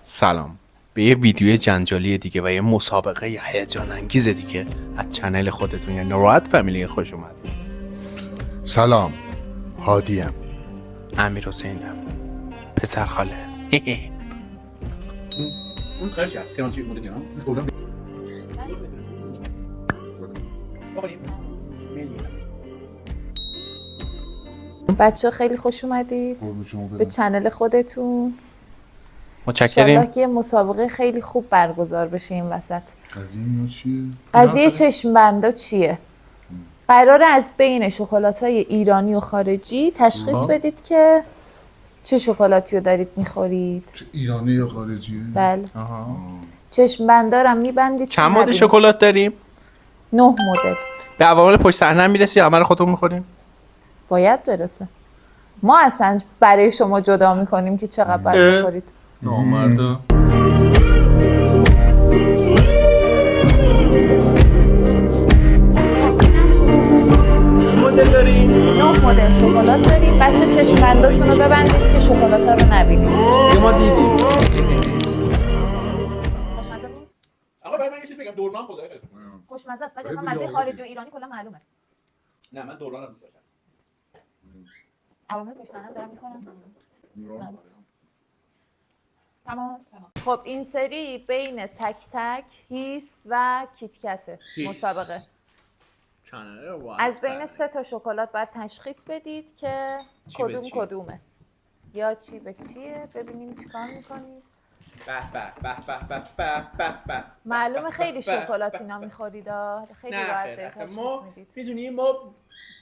سلام به یه ویدیو جنجالی دیگه و یه مسابقه هیجان انگیز دیگه از چنل خودتون یعنی راحت فامیلی خوش اومدید. سلام، هادیم. امیر حسینم، پسر خاله. اون خرج کرد که من چی مدل میام بودم بچه خیلی خوش اومدید به چنل خودتون. متشکریم. انشالله که یه مسابقه خیلی خوب برگزار بشه این وسط. قضیه چیه؟ قضیه چشم بندا چیه؟ قراره از بین شکلات‌های ایرانی و خارجی تشخیص بدید که چه شکلاتی رو دارید میخورید. ایرانی یا خارجیه؟ بله. چشم بندا رو میبندید. چند مدل شکلات داریم؟ 9 مدل. به عوامل پشت صحنه میرسی همه رو خودمون میخوریم؟ باید برسه. ما اصلا برای شما جدا میکنیم که چقدر باید بخورید. نامردا مدل داریم؟ 9 مدل شکلات داریم. بچه چشم بنداتون رو ببندید که شکلات ها رو نبینید. ما دیدیم. خوشمزه بود؟ آقا برای من یه چیز بگم دورمان خدای خیلی خوشمزه است ولی اصلا مزه خارجی و ایرانی کلا معلومه. نه من دورانم دوست داشتم عوامل پشت صحنه دارم میخورم. تمام. خب این سری بین تک تک، هیس و کیتکته مسابقه. از بین 3 تا شکلات باید تشخیص بدید که کدوم کدومه یا چی به چیه. ببینیم چیکار میکنید. به معلومه خیلی شکلات اینا میخورید. خیلی راحت به تشخیص میدید. میدونیم ما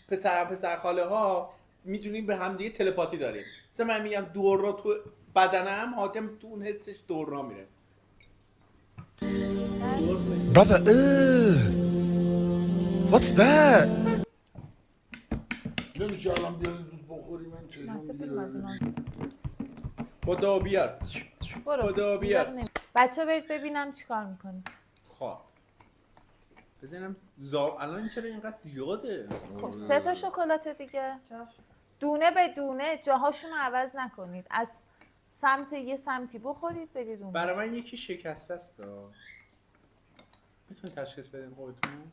پسر خاله ها میدونیم به هم دیگه تلپاتی داریم. مثلا من میگم دورا تو بدنم، حاتم تو اون حسش دورا میره. Brother, what's that? نمیشه الان بیاریم زود بخوریم من چشم خدا بیار. خدا بیار. بچه برید ببینم چیکار میکنید. خب بزنم الان چرا اینقدر زیاده؟ خب 3 تا شکلات دیگه دونه به دونه جاهاشون رو عوض نکنید. از سمت یه سمتی بخورید برید اون. برای من یکی شکسته است. میتونید تشخیص بدین خودتون؟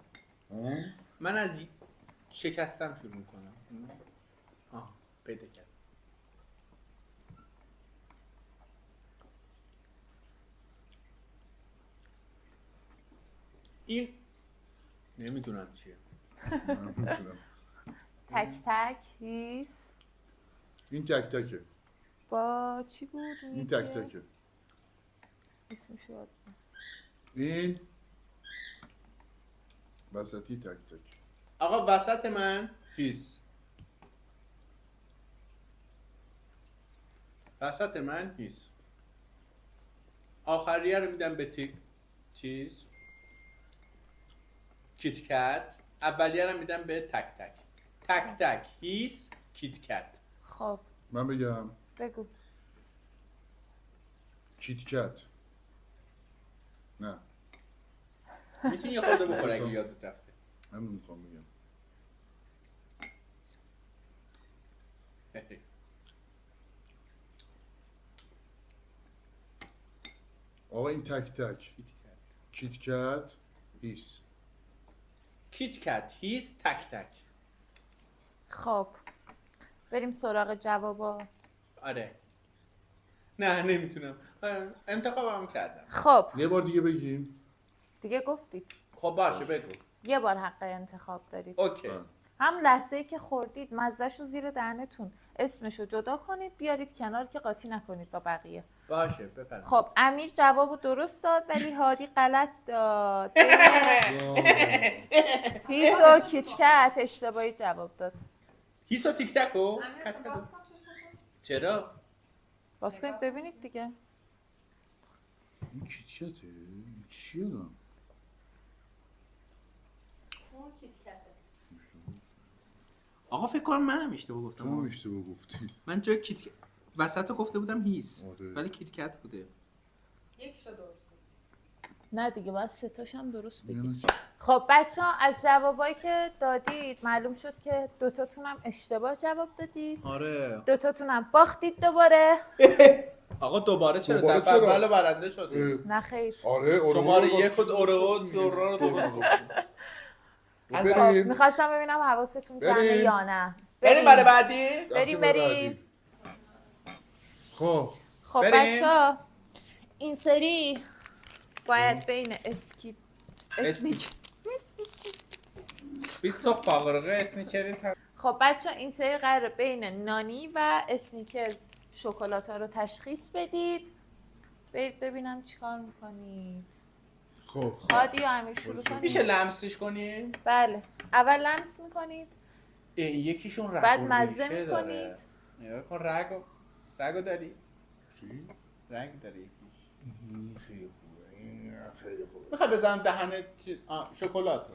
من از شکستم شروع میکنم. پیدا کرد. این نمیدونم چیه. تک تک، هیس. این تک تکه. با چی بود؟ این تک تکه. اسمش یاد. این وسطی تک تک. آقا وسط من هیس. وسط من هیس. آخریه رو میدم به چیز کیت کت. اولیه رو میدم به تک تک. تک تک هیس کیت کت. خب من بگم بگو. کیت کت. نه میتونی یه خورده بخور اگه یادت رفته. من نمیخوام بگم. آقا این تک تک کیت کت هیس. کیت کت هیس تک تک. خب بریم سراغ جوابا. آره نه نمیتونم. انتخابم کردم. خب یه بار دیگه بگیم. دیگه گفتید. خب باشه بگو. یه بار حق انتخاب دارید. اوکی. هم لحظه‌ای که خوردید مزه‌شو زیر دهنتون اسمشو جدا کنید بیارید کنار که قاطی نکنید با بقیه. باشه بفرمایید. خب امیر جوابو درست داد ولی هادی غلط داد. هیس و کیتکت اشتباهی جواب داد. هیس و تیک تکو؟ چرا؟ باز کنید ببینید دیگه. این کیت کته؟ این چیه دارم؟ آقا فکر کنم منم اشتباه گفتم. تو هم اشتباه گفتی. من جای کیت وسط رو گفته بودم هیس آره. ولی کیت کت بوده. یک شو درست نه دیگه باید 3 تاش هم درست بگید. اینو خب بچه ها از جوابایی که دادید معلوم شد که 2 تاتون هم اشتباه جواب دادید. آره 2 تاتون هم باختید دوباره. آقا دوباره چرا دوباره دفعه چرا؟ اول برنده شدی؟ نه خیر. آره شماره 1 و اورو دورا رو درست گفتید. خب میخواستم ببینم حواستون جمعه بریم. یا نه. بریم برای بعدی. بریم. خب خب بریم. بچه ها این سری باید بین اسنیک 20 تا فاقرقه اسنیکری خب بچه ها این سری قراره بین نانی و اسنیکرز شکلات ها رو تشخیص بدید. برید ببینم چیکار میکنید. خب هادی یا امیر شروع میشه کنید. لمسش کنیم؟ بله اول لمس میکنید یکیشون رگ بعد و مزه ریشه میکنید. داره. نگاه کن رگو داری؟ چی؟ رگ داری. این خیلی خوبه این خیلی خوبه میخوای بزنم دهنت شکلاتو؟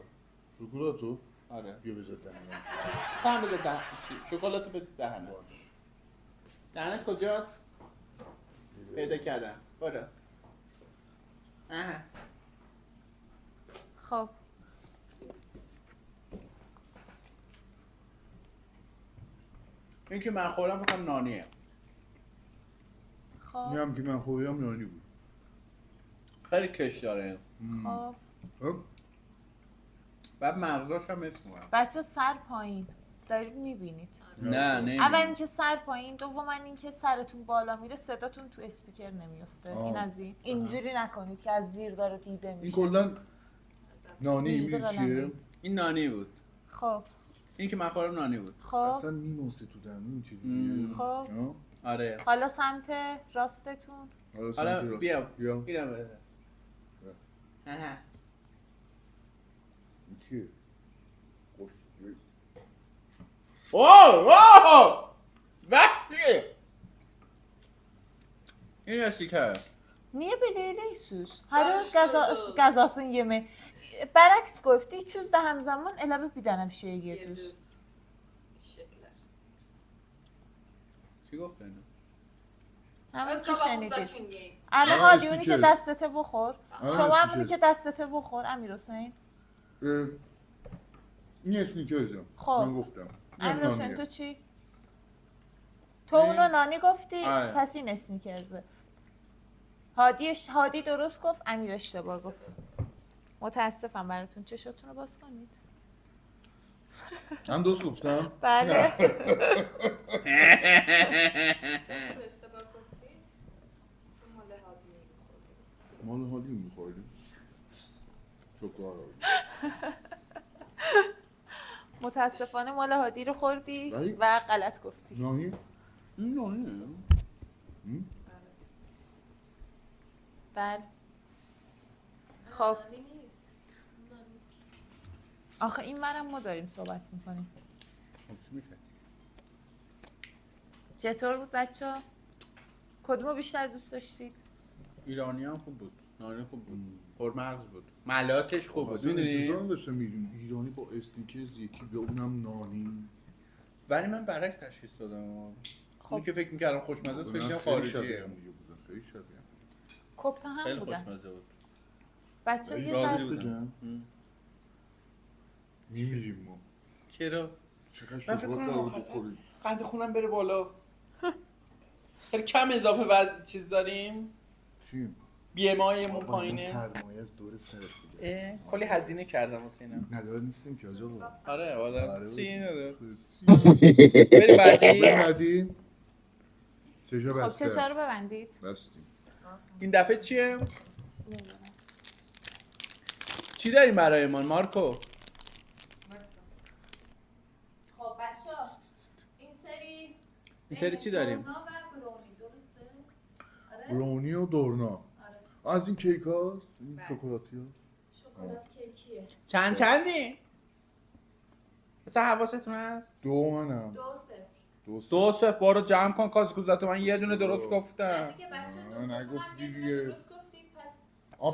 شکلاتو؟ آره بیا بذار دهنم تو هم بذار شکلاتو به دهنت. دهنت کجاست؟ پیدا کردم برو. آها خب این که من خوردم فکر کنم نانیه. خب این هم که من خوردم نانی بود خیلی کش داره. خب خب بعد مغزاش هم اسم اومد. بچه سر پایین دارید میبینید. نه اول اینکه سر پایین، دوم اینکه سرتون بالا میره صداتون تو اسپیکر نمیفته. این از این اینجوری نکنید که از زیر داره دیده این میشه. کلا نانی وجود میدونی چیه؟ قلمه. این نانی بود. خب این که من خوردم نانی بود. خب اصلا میموسه تو دهن این چیزیه خب آه؟ آره حالا سمت راستتون. حالا سمت حالا راست. بیا بیا اینم بده. آها این چیه؟ خوش. اوه وحشی این استیکر Niye belirliyorsunuz? Her öz qəzasını yemək. Bərəks qoyubdu, 200 də həmzəman elə bir dənə bir şey yediniz. چی گفت اینو؟ همون که شنیدید. شنیدید. الان آه، هادی اونی که استیکر. دستته بخور. شما هم اونی که دستته بخور امیر حسین. اه، این اسنیکرزم خب. من گفتم این امیر حسین نانیه. تو چی؟ تو اونو نانی گفتی آره. پس این اسنیکرزه. هادی درست گفت امیر اشتباه گفت. متاسفم براتون چشاتون رو باز کنید. من درست گفتم بله. اشتباه گفتی؟ چون مال هادی می‌خوردی. مال حالی میخوردیم شکار متاسفانه مال هادی رو خوردی ولی- و غلط گفتی. نانی این نانیه بله. خب نانی نیست. نانی. آخه این منم ما داریم صحبت میکنیم. خب چی میشه؟ چطور بود بچه ها؟ کدومو بیشتر دوست داشتید؟ ایرانی هم خوب بود نانی خوب بود پرمغز بود ملاکش خوب بود اصلا میدونی؟ انتظار داشتم میدونی ایرانی با استیکرز یکی به اونم نانی ولی من برعکس تشخیص دادم خب. اونی که فکر میکردم خوشمزه است فکر نه، کنم خیلی شبیه خارجیه هم دیگه بودن خیلی شبیه هم. کپه هم خیلی بودن. خوشمزه بود بچه ولی یه راضی ذره بودم. میمیریم ما چرا؟ چقدر من فکر شکلات کنم داره آخر بخوریم قند خونم بره بالا خیلی کم اضافه وزن چیز داریم چی؟ BMI مون بابا، پایینه سرمایه از دور سرت بوده کلی هزینه کردم واسه اینا ندار نیستیم که آجا بابا آره والا چی نداره بریم بریم بعدی بعدی چشا خب بسته چشا رو ببندید. بستیم این دفعه چیه؟ چی داریم برایمان مارکو؟ خب بچه ها این سری چی داریم؟ دورنا و برونی درسته؟ آره؟ برونی و دورنا آره. از این کیک هاست این بله. شکلاتی ها شکلات کیکیه. چندی؟ مثلا حواستون هست؟ دو منم 2-0. دو صفر بارو جمع کن کاسکوزاتو من یه دونه درست نه گفتم دیگه بچه آه، دوستاتون نگفتی هم یه دیگه. دونه درست گفتید پس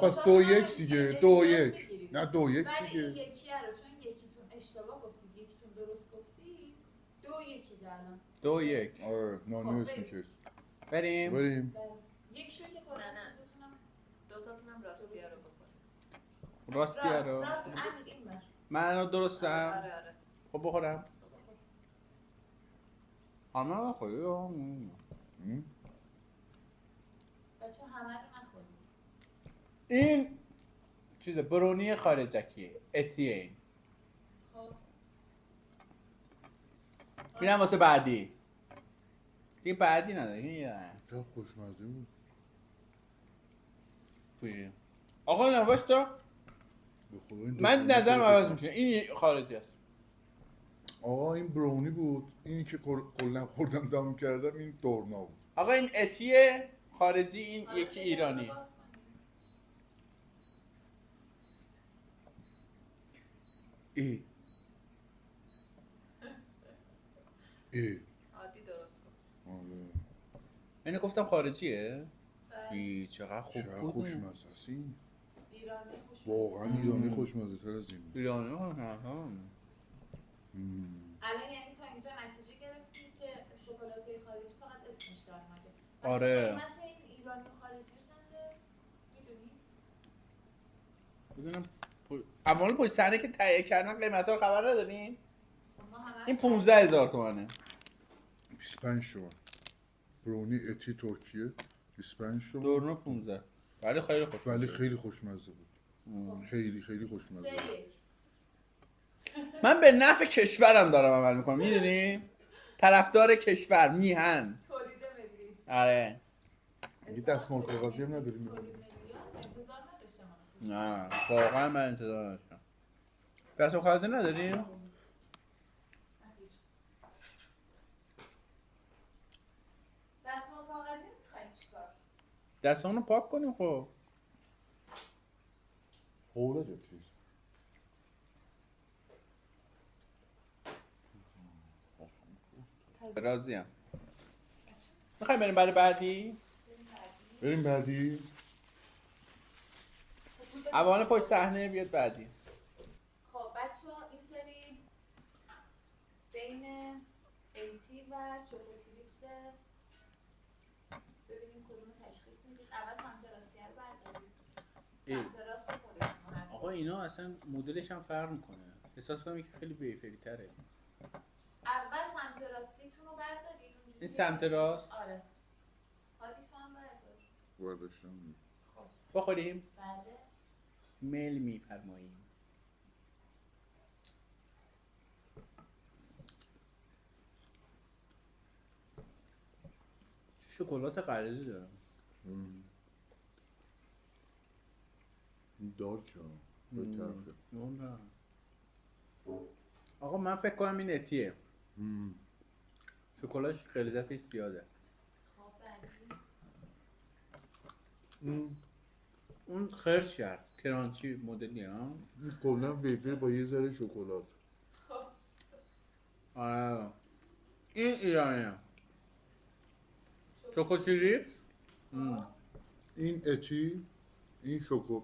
پس دوتاتون 2-1 هم دیگه امتیاز 2-1 می‌گیرید. نه 2-1 ولی این دیگه یکیه رو چون یکیتون اشتباه گفتید یکیتون درست گفتید 2-1 الان. 2-1 آره نانی خب، اسمیکرز بریم بریم یکیشو که خودتون نه. دوتاتونم دوتاتونم راستی رو بخور. راستی راست رو راست امیر این بر. من درستم آره. خب بخورم همه خوری بچه همه رو نخورید. این چیز برونی خارجکیه اتیه این خب میرم واسه بعدی دیگه بعدی نداره این چه خوشمزه بود. پویه آقا نواش تا به خدا این دو من برونی نظرم خیلی عوض خوشمزه. میشه این خارجی است آقا این برونی بود، اینی که کلا خوردم دم کردم این دورنا بود. آقا این اتیه خارجی این یکی ایرانی باز کنید. ای ای عادی درست کن. آره اینو گفتم خارجیه بله. ای چقدر خوب چقدر بود خوشمزه است این. ایرانی خوش واقعا ایرانی خوشمزه تر از این بود. ایرانی ها الان یعنی تا اینجا نتیجه گرفتیم که شکلات‌های خارجی فقط اسمش در اومده. آره. بچه قیمت این ایرانی و خارجی چنده؟ میدونید؟ بدونم اول پشت صحنه که تهیه کردن قیمتا رو خبر ندارین ما همه این از 15000 تومنه 25 تومن. برونی اتی ترکیه 25 تومن. دورنو 15 ولی خیلی خوش ولی خیلی خوشمزه بود. خیلی خیلی خوشمزه بود. 3-1. من به نفع کشورم دارم عمل میکنم میدونی طرفدار کشور میهن تولید ملی. آره یه دستمال کاغذی هم نداریم. تولید ملی ها انتظار نداشتم. نه واقعا من انتظار نداشتم دست کاغذی نداریم دستمال کاغذی میخواین چیکار؟ دستمون رو پاک کنیم خب حوله جا چیز. راضیم میخوایم بریم برای بعدی بریم بعدی. اوان پشت صحنه بیاد بعدی خب بچه ها این سری بین ایتی و چوکوتریپس ببینیم کدوم تشخیص میدید. اول سمت راستی رو بردارید. سمت راست خودتون رو بردارید. آقا اینا اصلا مدلش هم فرق میکنه احساس کنم که خیلی بیفری تره اول سمت راستیتون رو بردارید. این سمت راست آره. هادی تو هم بردار. برداشتم. بخوریم بله. میل میفرماییم شکلات قرضی دارم این دارک ها. به طرفه. نه. آقا من فکر کنم این اتیه شکلاتش غلظتش زیاده خب بعدی. اون خرش کرد کرانچی مدلی ها این کلا ویفر با یه ذره شکلات. آره این ایرانیه چوکوچیریپس این اتی این شکو.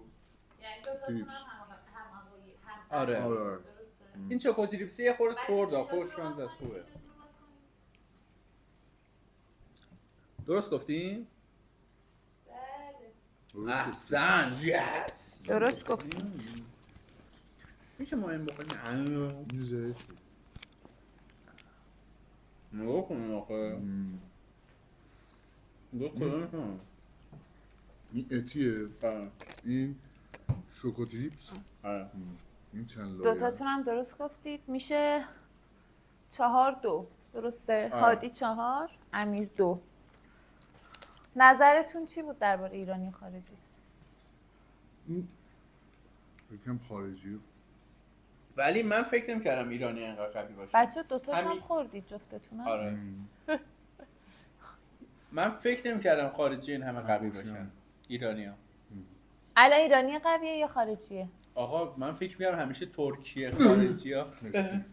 یعنی دوتاتون تریپس. هم آره. آره. درسته. این چوکوچیریپس یه خورده بچه ترده چشاتون رو خوش باز از کنید، خوبه چشاتون رو باز کنید. درست گفتین؟ بله. احسن یس درست گفتید. میشه مهم بکنیم این زرش بود. نگاه کنیم آخه نگاه کنیم این اتیه. این شوکوتریپس. این چند لایه. دوتاتون هم درست گفتید. میشه 4-2 درسته؟ آره. هادی 4 امیر 2. نظرتون چی بود درباره ایرانی و خارجی؟ یکم خارجی. ولی من فکر نمی‌کردم ایرانی انقدر قوی باشه بچه دوتاش هم همین. خوردید جفتتون هم؟ آره من فکر نمی‌کردم خارجی این همه قوی باشه. باشن ایرانی‌ها الان ایرانی قویه یا خارجیه؟ آقا من فکر می‌کردم همیشه ترکیه خارجی‌ها مرسی.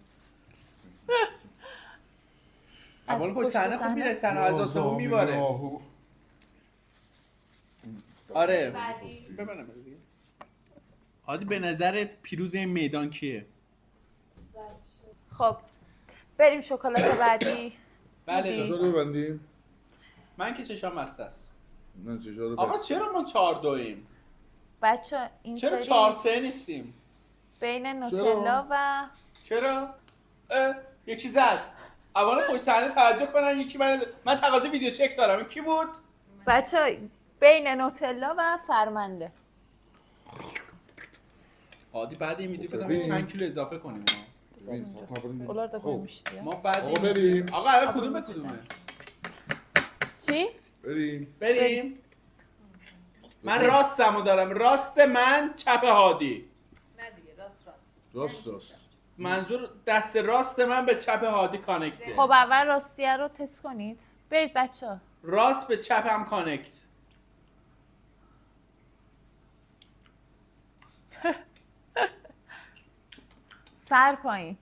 اول از پشت صحنه پشت خوب صحنه؟ میرسن و از آسمون میباره آهو. آره بعدی. ببینم عادی به نظرت پیروز این میدان کیه؟ خب بریم شکلات بعدی. بله چشا جان. رو ببندیم. من که چشام مست است نه چشا رو آقا بست. چرا ما 4-2 ایم؟ بچه این چرا سری 4-3 نیستیم؟ بین نوتلا و چرا؟ یکی زد. اولا پشت صحنه توجه کنن یکی من تقاضا ویدیو چک دارم. این کی بود؟ بچه بین نوتلا و فرمنده. عادی بعد این ویدیو خب، بدم چند کیلو اضافه کنیم. اولار da koymuştu ya. ما بعد آقا بریم. آقا الان کدوم به کدومه؟ چی؟ بریم. من راستمو دارم. راست من چپ هادی. نه دیگه راست. راست. منظور دست راست من به چپ هادی کانکته. خب اول راستیه رو تست کنید. برید بچه ها. راست به چپ هم کانکت. سر پایین.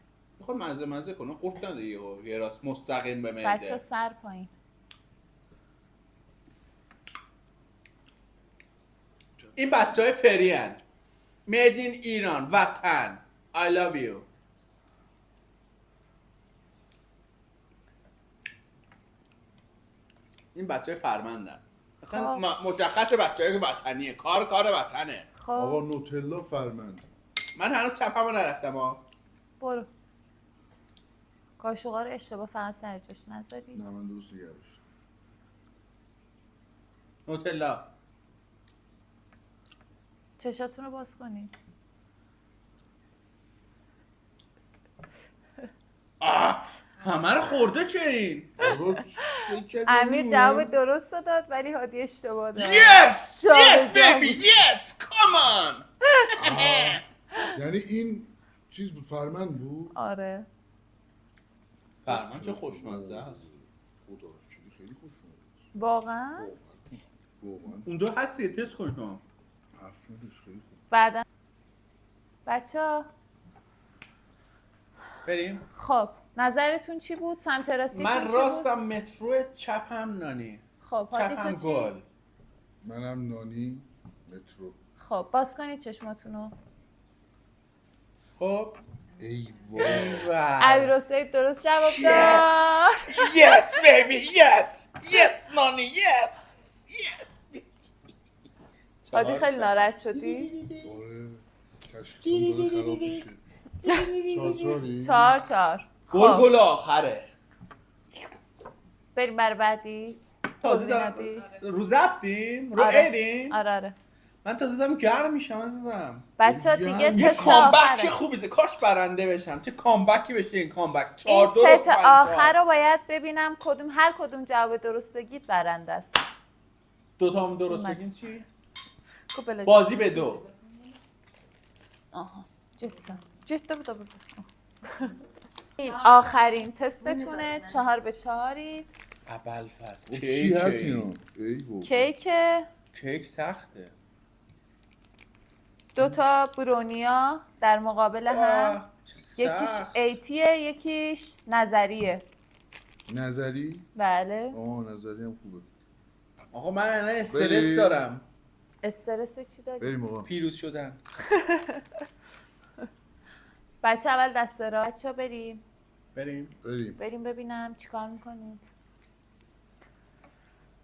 خب مزه کنه قورت نده یه راست مستقیم به بچه معده. سر پایین. این بچهای فرین made in ایران وطن I love you. این بچهای فرمندن اصلا مشخص بچهای وطنیه. کار وطنه. خب آقا نوتلا فرمند. من هنوز چپمو نرفتم ها. برو. کاشوغا رو اشتباه فقط سر جاش نذارید. نه من درست نگرش. نوتلا چشاتون رو باز کنید. همه رو خورده که این. امیر جواب درست رو داد ولی هادی اشتباه داد. Yes! جواب Yes جواب. baby! Yes! Come on! یعنی این چیز بود فرمند بود. آره. فرمان چه خوشمزه است. خدا خیلی خوشمزه. واقعا؟ واقعا اونجا هست یه تست کنید هم. افرادش خیلی خوب. بعدا بچه ها بریم. خب نظرتون چی بود؟ سمت راستیتون من چی راستم مترو چپم نانی. بود؟ خب هادی چپم تو چی؟ گل. منم نانی مترو. خب باز کنید چشماتونو. خب ای وای. امیر حسین درست جواب داد. Yes baby! Yes! Yes نانی! Yes! Yes! هادی خیلی ناراحت شدی؟ آره تشخیصم داره خراب میشه. 4-4 گل آخره. بریم بر بعدی. تازه توضیح دارم ندی؟ رو زبطیم؟ رو آره. ایریم؟ آره من تازه دارم گرم میشم عزیزم. بچه ها دیگه یه تست کامبک آخره. خوبیه. کاش برنده بشم. چه کامبکی بشه این کامبک. این 4-2 ست آخر رو باید ببینم هر کدوم جواب درست بگید برنده است. دوتا هم درست اومد. بگیم چی؟ کوپله. بازی به 2. آها جدا بود. این آخرین تستتونه. 4-4 اول فصل. خب چی هست اینا؟ ای بابا. کیک سخته. 2 برونیا در مقابل هم. یکیش سخت. ایتیه یکیش نظریه. نظری؟ بله. نظری هم خوبه. آقا من الان استرس بریم. دارم. استرس چی داری؟ بریم آقا. پیروز شدن. بچه اول دست را. بچه بریم بریم. ببینم چیکار میکنید.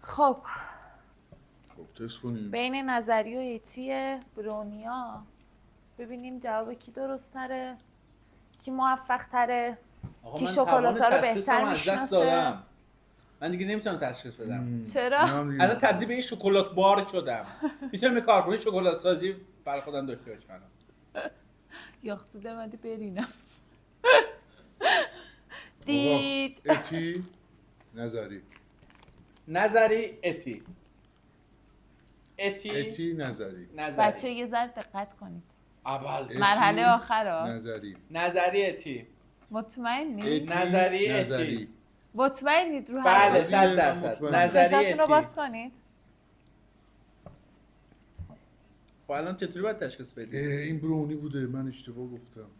خب خب تست کنیم. بین نظری و ایتی برونیا ببینیم جواب کی درست تره، کی موفق تره، آقا کی من شکلاتا رو توان بهتر تشخیصم از دست میشناسه. دادم. من دیگه نمیتونم تشخیص بدم. چرا؟ الان تبدیل به این شکلات بار شدم. میتونم یه کارخونه شکلات سازی برای خودم داشته باشم. یاخته دمدی برینم. دید. دید. اتی نظری اتی نظری. بچه یه ذره دقت کنید. اول مرحله آخر ها. نظری اتی مطمئنی؟ نظری اتی. مطمئنید رو بله حرف؟ 100%. مطمئن. نظری چشاتون رو اتی. باز کنید. خب الان چطوری باید تشخیص بدیم؟ این برونی بوده من اشتباه گفتم.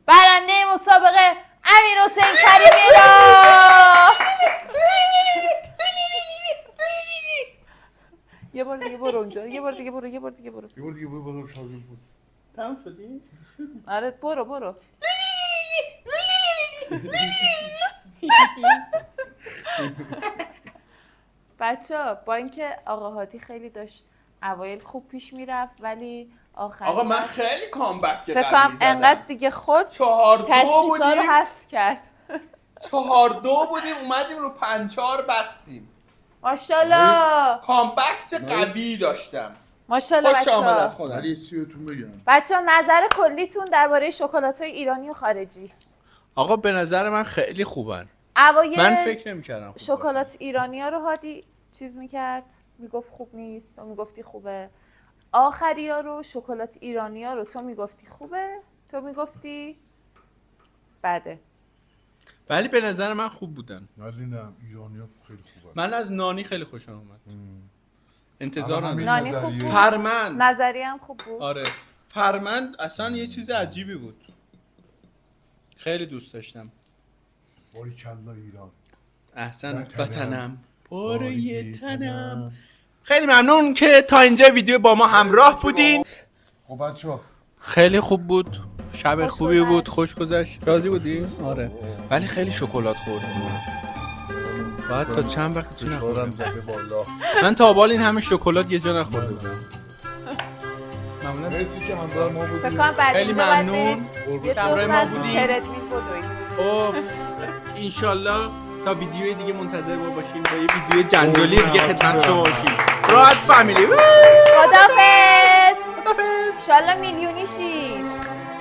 برنده مسابقه امیر حسین کریمی را. یه بار دیگه برو اونجا. یه بار دیگه برو بازم شادی بود. تمام شدی؟ آره برو. بچه با اینکه آقا هادی خیلی داشت اوایل خوب پیش میرفت ولی آخر آقا من خیلی کامبک فکر کنم انقدر دیگه خورد 4-2 تشخیصا رو بودیم حذف کرد. 4-2 بودیم اومدیم رو 5-4 بستیم. ماشاءالله کامبک قوی داشتم. ماشاءالله خوش آمد از بچه‌ها. خودم. ولی یه چیزی بهتون بگم. بچه‌ها نظر کلیتون درباره شکلات‌های ایرانی و خارجی. آقا به نظر من خیلی خوبن. اوایل من فکر نمی‌کردم خوب شکلات ایرانی‌ها رو هادی چیز می‌کرد، میگفت خوب نیست، تو میگفتی خوبه. آخریا رو شکلات ایرانی‌ها رو تو میگفتی خوبه، تو میگفتی بده. ولی به نظر من خوب بودن. ولی نه ایرانی‌ها خیلی خوبه. من از نانی خیلی خوشم اومد. انتظار همین نداشتم. نانی خوب بود. فرمند. نظریه هم خوب بود. آره فرمند اصلا یه چیز عجیبی بود. خیلی دوست داشتم. باریکلا ایران. احسن وطنم. وطنم باره پاره تنم. تنم. خیلی ممنون که تا اینجا ویدیو با ما همراه بودین. خب بچه‌ها خیلی خوب بود. شب خوش خوبی بود. گذشت. خوش گذشت. راضی بودی؟ آره. ولی خیلی شکلات خوردیم. بعد تا چند وقت چی فشارم نخوردم. زده بالا. من تا حالا این همه شکلات یه جا نخورده بودم. ممنون. مرسی که همراه ما فکر بودید. کنم بعد خیلی اینجا باید ممنون. برید یه که همراه 2 ما ساعت بودین. تردمیل بدوید. اوف انشالله تا ویدیوی دیگه منتظر ما باشین با یه ویدیو جنجالی دیگه خدمت شما باشیم. راحت فامیلی. خدافظ. خدافظ. انشالله میلیونی شید.